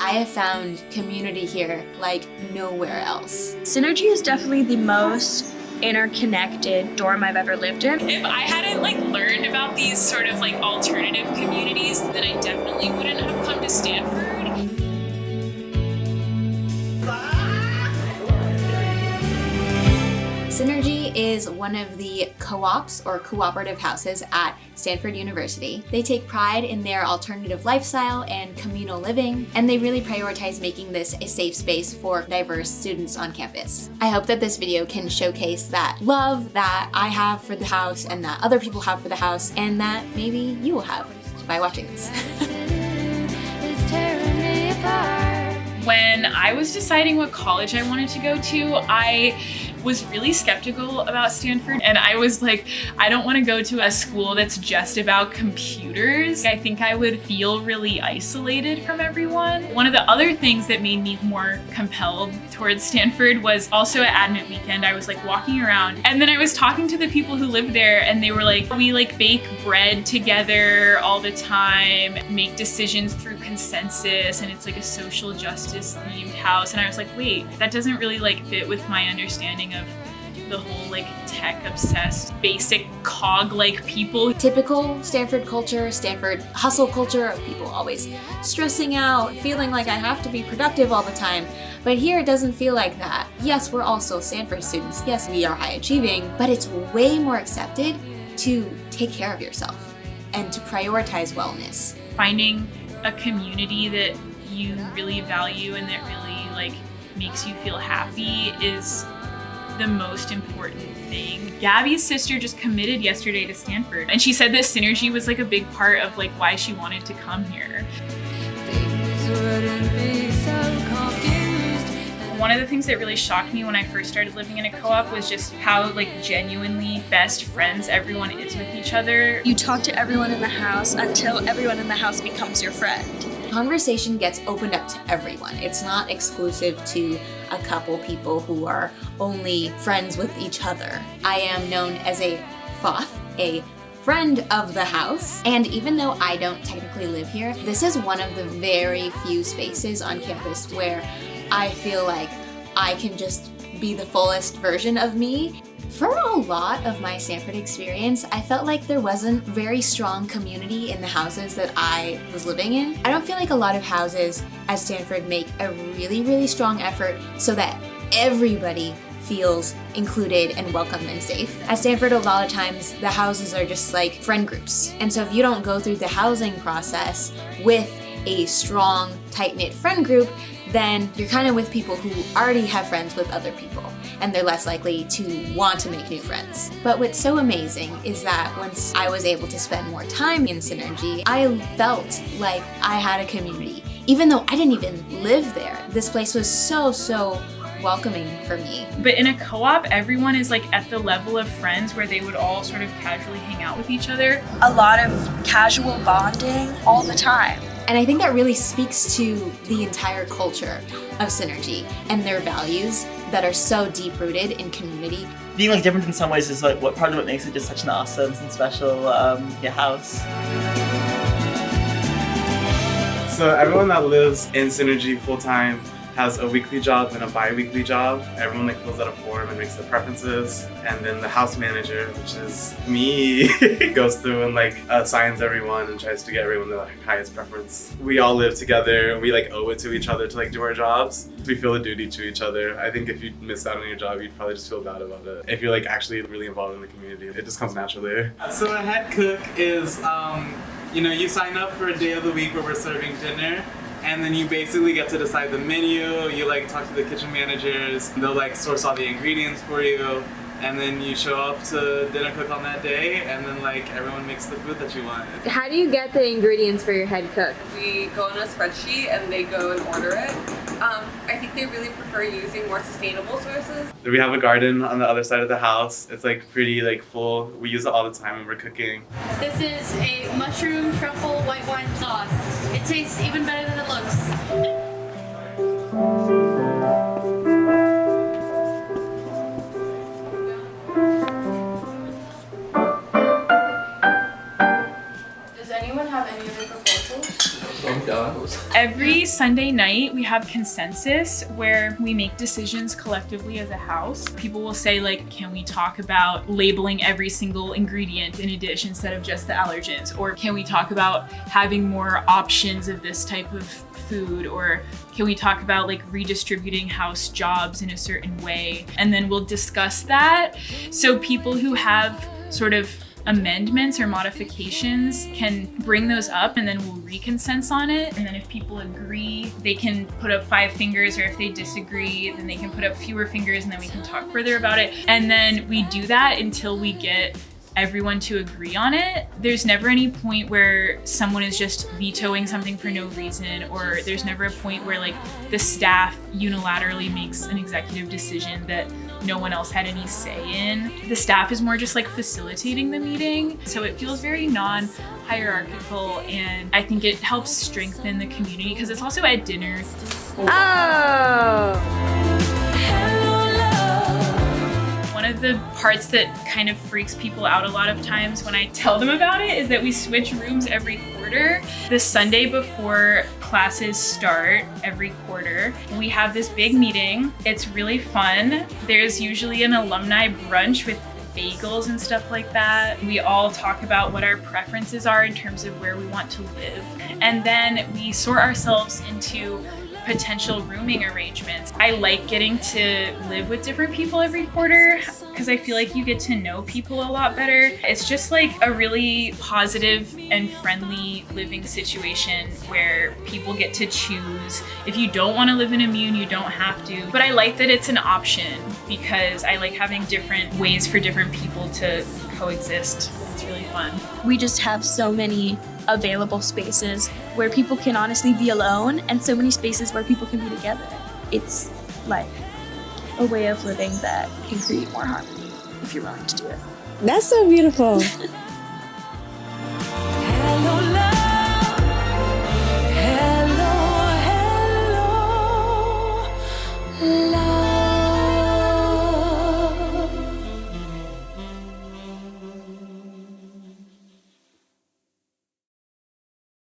I have found community here like nowhere else. Synergy is definitely the most interconnected dorm I've ever lived in. If I hadn't learned about these sort of alternative communities, then I definitely wouldn't have come to Stanford. Synergy is one of the co-ops or cooperative houses at Stanford University. They take pride in their alternative lifestyle and communal living, and they really prioritize making this a safe space for diverse students on campus. I hope that this video can showcase that love that I have for the house and that other people have for the house, and that maybe you will have by watching this. When I was deciding what college I wanted to go to, I was really skeptical about Stanford, and I was like, I don't want to go to a school that's just about computers. I think I would feel really isolated from everyone. One of the other things that made me more compelled towards Stanford was also at Admit Weekend. I was walking around, and then I was talking to the people who lived there, and they were like, we bake bread together all the time, make decisions through consensus, and it's a social justice themed house. And I was like, wait, that doesn't really fit with my understanding of the whole tech obsessed basic cog people. Typical Stanford culture, Stanford hustle culture of people always stressing out, feeling like I have to be productive all the time. But here it doesn't feel like that. Yes, we're also Stanford students. Yes, we are high achieving, but it's way more accepted to take care of yourself and to prioritize wellness. Finding a community that you really value and that really makes you feel happy is the most important thing. Gabby's sister just committed yesterday to Stanford, and she said that Synergy was a big part of why she wanted to come here. One of the things that really shocked me when I first started living in a co-op was just how genuinely best friends everyone is with each other. You talk to everyone in the house until everyone in the house becomes your friend. Conversation gets opened up to everyone. It's not exclusive to a couple people who are only friends with each other. I am known as a FOF, a friend of the house, and even though I don't technically live here, this is one of the very few spaces on campus where I feel like I can just be the fullest version of me. For a lot of my Stanford experience, I felt like there wasn't very strong community in the houses that I was living in. I don't feel like a lot of houses at Stanford make a really strong effort so that everybody feels included and welcome and safe. At Stanford, a lot of times the houses are just friend groups. And so if you don't go through the housing process with a strong, tight-knit friend group, then you're kind of with people who already have friends with other people, and they're less likely to want to make new friends. But what's so amazing is that once I was able to spend more time in Synergy, I felt like I had a community. Even though I didn't even live there, this place was so welcoming for me. But in a co-op, everyone is at the level of friends where they would all sort of casually hang out with each other. A lot of casual bonding all the time. And I think that really speaks to the entire culture of Synergy and their values that are so deep-rooted in community. Being different in some ways is what part of what makes it just such an awesome and special house. So everyone that lives in Synergy full-time has a weekly job and a bi-weekly job. Everyone fills out a form and makes their preferences, and then the house manager, which is me, goes through and assigns everyone and tries to get everyone the highest preference. We all live together. We owe it to each other to do our jobs. We feel a duty to each other. I think if you miss out on your job, you'd probably just feel bad about it. If you're actually really involved in the community, it just comes naturally. So a head cook is, you sign up for a day of the week where we're serving dinner. And then you basically get to decide the menu, you talk to the kitchen managers, they'll source all the ingredients for you, and then you show up to dinner cook on that day, and then everyone makes the food that you want. How do you get the ingredients for your head cook? We go on a spreadsheet and they go and order it. I think they really prefer using more sustainable sources. We have a garden on the other side of the house. It's pretty full. We use it all the time when we're cooking. This is a mushroom truffle white wine sauce. It tastes even better than it looks. Does anyone have any other proposals? Every Sunday night, we have consensus where we make decisions collectively as a house. People will say, like, can we talk about labeling every single ingredient in a dish instead of just the allergens? Or can we talk about having more options of this type of food? Or can we talk about like redistributing house jobs in a certain way? And then we'll discuss that. So people who have sort of amendments or modifications can bring those up, and then we'll reconsense on it. And then if people agree, they can put up 5 fingers, or if they disagree, then they can put up fewer fingers, and then we can talk further about it. And then we do that until we get everyone to agree on it. There's never any point where someone is just vetoing something for no reason, or there's never a point where like the staff unilaterally makes an executive decision that no one else had any say in. The staff is more just like facilitating the meeting, so it feels very non-hierarchical, and I think it helps strengthen the community because it's also at dinner. One of the parts that kind of freaks people out a lot of times when I tell them about it is that we switch rooms every quarter. The Sunday before classes start every quarter, we have this big meeting. It's really fun. There's usually an alumni brunch with bagels and stuff like that. We all talk about what our preferences are in terms of where we want to live. And then we sort ourselves into potential rooming arrangements. I like getting to live with different people every quarter because I feel like you get to know people a lot better. It's just like a really positive and friendly living situation where people get to choose. If you don't want to live in Immune, you don't have to. But I like that it's an option because I like having different ways for different people to coexist. It's really fun. We just have so many available spaces where people can honestly be alone, and so many spaces where people can be together. It's like a way of living that can create more harmony if you're willing to do it. That's so beautiful.